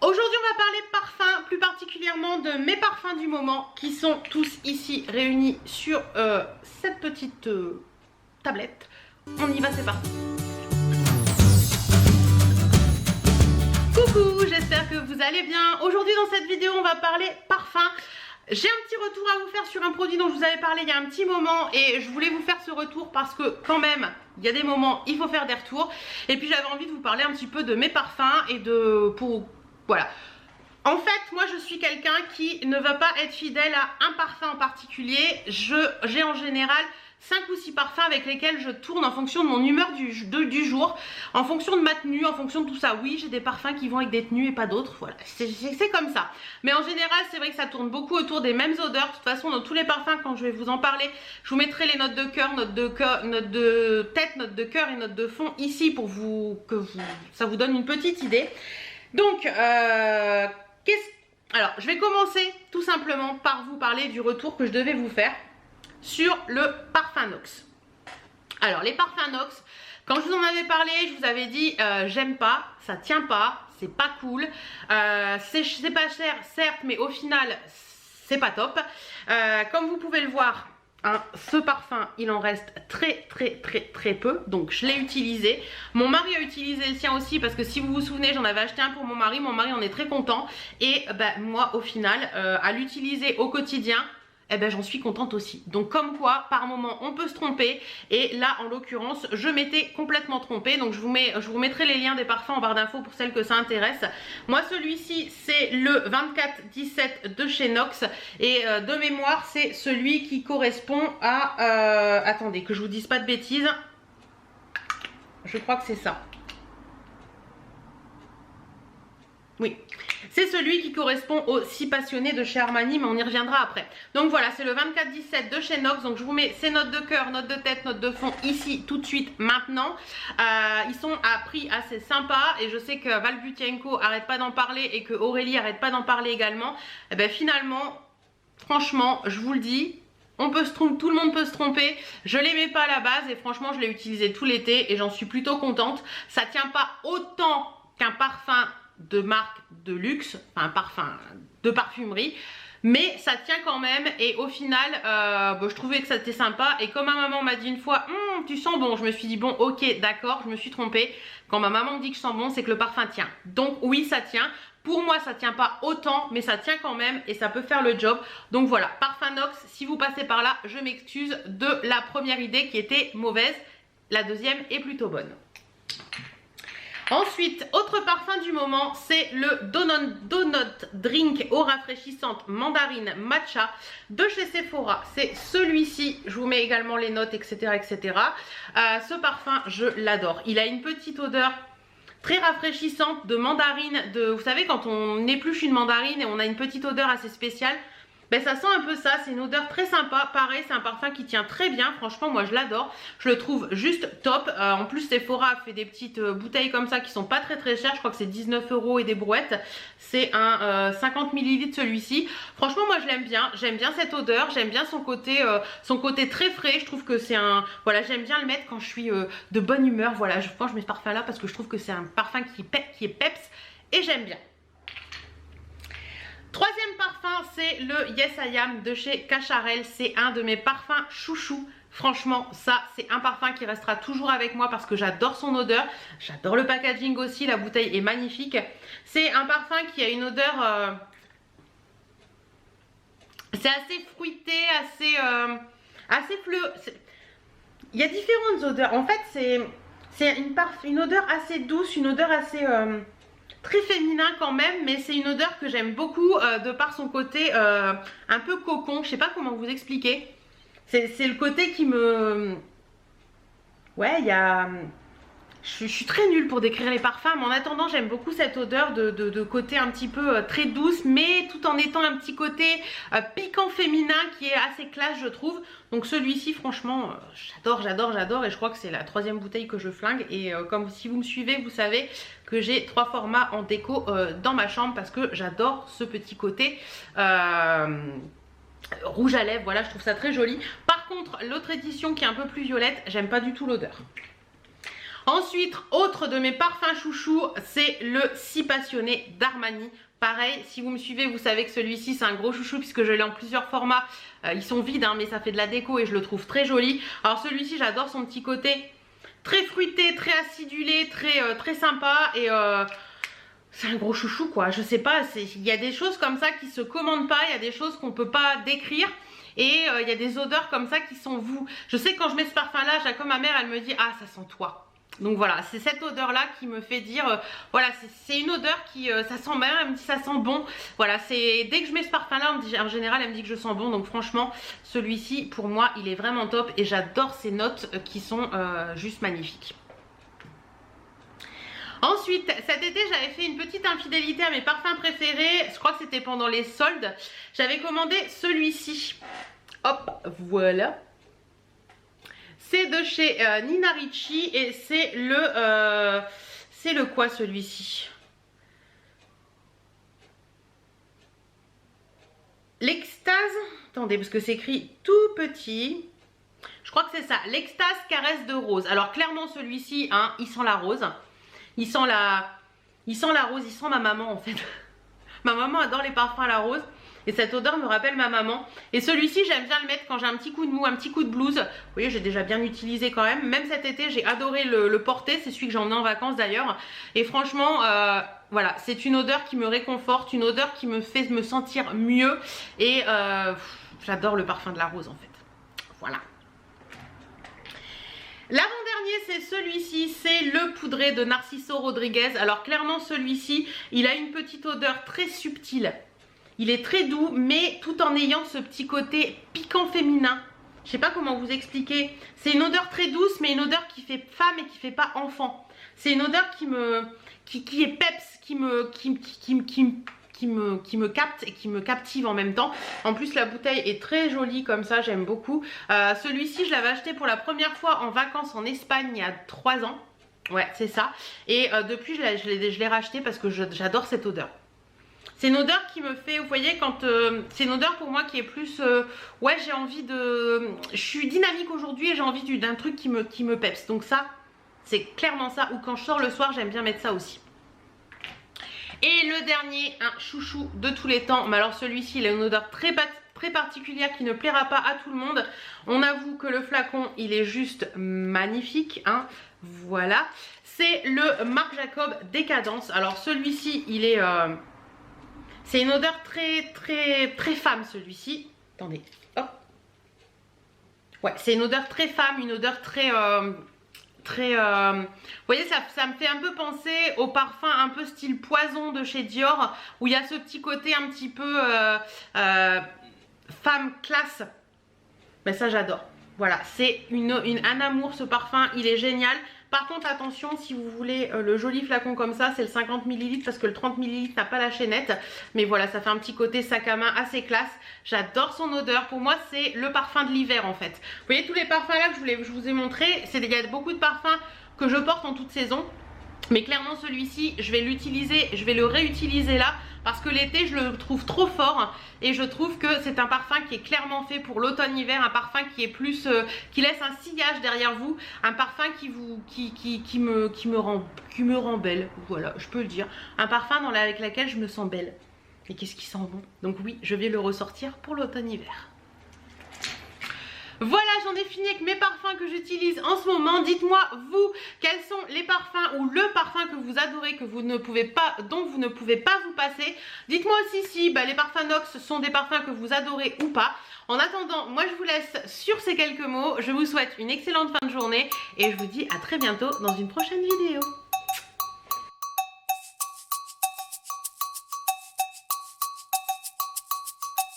Aujourd'hui on va parler parfum, plus particulièrement de mes parfums du moment qui sont tous ici réunis sur cette petite tablette. On y va, c'est parti. Coucou, j'espère que vous allez bien. Aujourd'hui dans cette vidéo on va parler parfum. J'ai un petit retour à vous faire sur un produit dont je vous avais parlé il y a un petit moment et je voulais vous faire ce retour parce que quand même il y a des moments il faut faire des retours et puis j'avais envie de vous parler un petit peu de mes parfums et voilà. En fait moi je suis quelqu'un qui ne va pas être fidèle à un parfum en particulier. J'ai en général 5 ou 6 parfums avec lesquels je tourne en fonction de mon humeur du jour, en fonction de ma tenue, en fonction de tout ça. Oui, j'ai des parfums qui vont avec des tenues et pas d'autres, voilà, c'est comme ça. Mais en général, c'est vrai que ça tourne beaucoup autour des mêmes odeurs. De toute façon, dans tous les parfums, quand je vais vous en parler, je vous mettrai les notes de cœur, notes de tête, notes de cœur et notes de fond ici pour ça vous donne une petite idée. Donc, alors, je vais commencer tout simplement par vous parler du retour que je devais vous faire sur le parfum Nox. Alors les parfums Nox, quand je vous en avais parlé, je vous avais dit j'aime pas, ça tient pas, c'est pas cool, c'est pas cher certes, mais au final c'est pas top. Comme vous pouvez le voir, hein, ce parfum il en reste très peu, donc je l'ai utilisé. Mon mari a utilisé le sien aussi parce que si vous vous souvenez, j'en avais acheté un pour mon mari en est très content et moi au final à l'utiliser au quotidien, eh ben j'en suis contente aussi. Donc comme quoi par moment on peut se tromper et là en l'occurrence je m'étais complètement trompée. Donc je vous mettrai les liens des parfums en barre d'infos pour celles que ça intéresse. Moi celui-ci c'est le 2417 de chez Nox et de mémoire c'est celui qui correspond à attendez que je vous dise pas de bêtises, je crois que c'est ça. Oui, c'est celui qui correspond aux 6 passionnés de chez Armani, mais on y reviendra après. Donc voilà, c'est le 2417 de chez Nox. Donc je vous mets ces notes de cœur, notes de tête, notes de fond ici tout de suite maintenant. Ils sont à prix assez sympa et je sais que Val Butienko arrête pas d'en parler et que Aurélie arrête pas d'en parler également. Et ben finalement, franchement, je vous le dis, on peut se tromper, tout le monde peut se tromper. Je l'aimais pas à la base et franchement je l'ai utilisé tout l'été et j'en suis plutôt contente. Ça tient pas autant qu'un parfum de marque de luxe, enfin un parfum de parfumerie, mais ça tient quand même et au final je trouvais que ça était sympa et comme ma maman m'a dit une fois tu sens bon, je me suis dit bon ok d'accord, je me suis trompée. Quand ma maman me dit que je sens bon, c'est que le parfum tient. Donc oui, ça tient. Pour moi ça tient pas autant mais ça tient quand même et ça peut faire le job. Donc voilà, parfum Nox, si vous passez par là je m'excuse de la première idée qui était mauvaise. La deuxième est plutôt bonne. Ensuite, autre parfum du moment, c'est le Donut Drink eau rafraîchissante mandarine matcha de chez Sephora. C'est celui-ci, je vous mets également les notes, etc. etc. Ce parfum, je l'adore. Il a une petite odeur très rafraîchissante de mandarine. Vous savez, quand on épluche une mandarine et on a une petite odeur assez spéciale, ben ça sent un peu ça, c'est une odeur très sympa. Pareil, c'est un parfum qui tient très bien, franchement moi je l'adore, je le trouve juste top. En plus Sephora a fait des petites bouteilles comme ça qui sont pas très chères, je crois que c'est 19 € et des brouettes. C'est un 50 ml celui-ci. Franchement moi je l'aime bien, j'aime bien cette odeur, j'aime bien son côté très frais. Je trouve que c'est un, voilà, j'aime bien le mettre quand je suis de bonne humeur. Voilà, je mets ce parfum là parce que je trouve que c'est un parfum qui est peps et j'aime bien. Troisième parfum, c'est le Yes I Am de chez Cacharel. C'est un de mes parfums chouchou. Franchement, ça, c'est un parfum qui restera toujours avec moi parce que j'adore son odeur. J'adore le packaging aussi, la bouteille est magnifique. C'est un parfum qui a une odeur... c'est assez fruité, assez fleur. Il y a différentes odeurs. En fait, c'est une odeur assez douce, une odeur assez... très féminin quand même, mais c'est une odeur que j'aime beaucoup de par son côté un peu cocon. Je sais pas comment vous expliquer. C'est le côté qui me... Ouais, il y a... Je suis très nulle pour décrire les parfums, mais en attendant j'aime beaucoup cette odeur de côté un petit peu très douce, mais tout en étant un petit côté piquant féminin qui est assez classe je trouve. Donc celui-ci franchement j'adore et je crois que c'est la 3e bouteille que je flingue. Et comme si vous me suivez vous savez que j'ai 3 formats en déco dans ma chambre parce que j'adore ce petit côté rouge à lèvres. Voilà, je trouve ça très joli. Par contre l'autre édition qui est un peu plus violette, j'aime pas du tout l'odeur. Ensuite, autre de mes parfums chouchous, c'est le Si Passionné d'Armani. Pareil, si vous me suivez, vous savez que celui-ci c'est un gros chouchou puisque je l'ai en plusieurs formats. Ils sont vides hein, mais ça fait de la déco et je le trouve très joli. Alors celui-ci, j'adore son petit côté très fruité, très acidulé, très sympa et c'est un gros chouchou quoi. Je sais pas, il y a des choses comme ça qui se commandent pas, il y a des choses qu'on peut pas décrire. Et il y a des odeurs comme ça qui sont vous. Je sais que quand je mets ce parfum là, Jacob, ma mère, elle me dit ah ça sent toi. Donc voilà, c'est cette odeur là qui me fait dire voilà, c'est une odeur qui ça sent bien, elle me dit ça sent bon. Voilà, c'est dès que je mets ce parfum là, en général elle me dit que je sens bon. Donc franchement, celui-ci pour moi il est vraiment top et j'adore ces notes qui sont juste magnifiques. Ensuite, cet été, j'avais fait une petite infidélité à mes parfums préférés. Je crois que c'était pendant les soldes. J'avais commandé celui-ci. Hop, voilà. C'est de chez Nina Ricci et c'est le quoi celui-ci? L'extase. Attendez, parce que c'est écrit tout petit. Je crois que c'est ça. L'extase caresse de rose. Alors clairement celui-ci, hein, il sent la rose. Il sent la rose, il sent ma maman en fait. Ma maman adore les parfums à la rose. Et cette odeur me rappelle ma maman. Et celui-ci, j'aime bien le mettre quand j'ai un petit coup de mou, un petit coup de blues. Vous voyez, j'ai déjà bien utilisé quand même. Même cet été, j'ai adoré le porter. C'est celui que j'ai emmené en vacances d'ailleurs. Et franchement, voilà, c'est une odeur qui me réconforte. Une odeur qui me fait me sentir mieux. Et j'adore le parfum de la rose en fait. Voilà. L'avant-dernier c'est celui-ci, c'est le poudré de Narciso Rodriguez. Alors clairement celui-ci, il a une petite odeur très subtile. Il est très doux mais tout en ayant ce petit côté piquant féminin. Je sais pas comment vous expliquer. C'est une odeur très douce mais une odeur qui fait femme et qui fait pas enfant. C'est une odeur qui est peps, qui me capte et qui me captive en même temps. En plus la bouteille est très jolie comme ça, j'aime beaucoup. Celui-ci je l'avais acheté pour la première fois en vacances en Espagne il y a 3 ans. Ouais c'est ça. Et depuis je l'ai racheté parce que j'adore cette odeur. C'est une odeur qui me fait, vous voyez, quand c'est une odeur pour moi qui est plus ouais j'ai envie de, je suis dynamique aujourd'hui et j'ai envie d'un truc qui me peps. Donc ça c'est clairement ça. Ou quand je sors le soir j'aime bien mettre ça aussi. Et le dernier, un chouchou de tous les temps, mais alors celui-ci il a une odeur très particulière qui ne plaira pas à tout le monde. On avoue que le flacon il est juste magnifique hein. Voilà, c'est le Marc Jacob Décadence. Alors celui-ci il est c'est une odeur très femme celui-ci. Attendez, hop. Ouais, c'est une odeur très femme, une odeur très vous voyez ça me fait un peu penser au parfum un peu style poison de chez Dior où il y a ce petit côté un petit peu femme classe. Mais ça j'adore. Voilà, c'est un amour ce parfum, il est génial. Par contre attention, si vous voulez le joli flacon comme ça, c'est le 50 ml parce que le 30 ml n'a pas la chaînette. Mais voilà, ça fait un petit côté sac à main assez classe. J'adore son odeur. Pour moi, c'est le parfum de l'hiver en fait. Vous voyez tous les parfums là que je vous ai montré, il y a beaucoup de parfums que je porte en toute saison. Mais clairement celui-ci, je vais l'utiliser, je vais le réutiliser là parce que l'été je le trouve trop fort et je trouve que c'est un parfum qui est clairement fait pour l'automne-hiver, un parfum qui est plus, qui laisse un sillage derrière vous, un parfum qui me rend belle, voilà, je peux le dire, un parfum avec lequel je me sens belle. Et qu'est-ce qui sent bon? Donc oui, je vais le ressortir pour l'automne-hiver. Voilà, j'en ai fini avec mes parfums que j'utilise en ce moment. Dites-moi vous, quels sont les parfums ou le parfum que vous adorez, que vous ne pouvez pas, dont vous ne pouvez pas vous passer. Dites-moi aussi si les parfums Nox sont des parfums que vous adorez ou pas. En attendant, moi je vous laisse sur ces quelques mots. Je vous souhaite une excellente fin de journée et je vous dis à très bientôt dans une prochaine vidéo.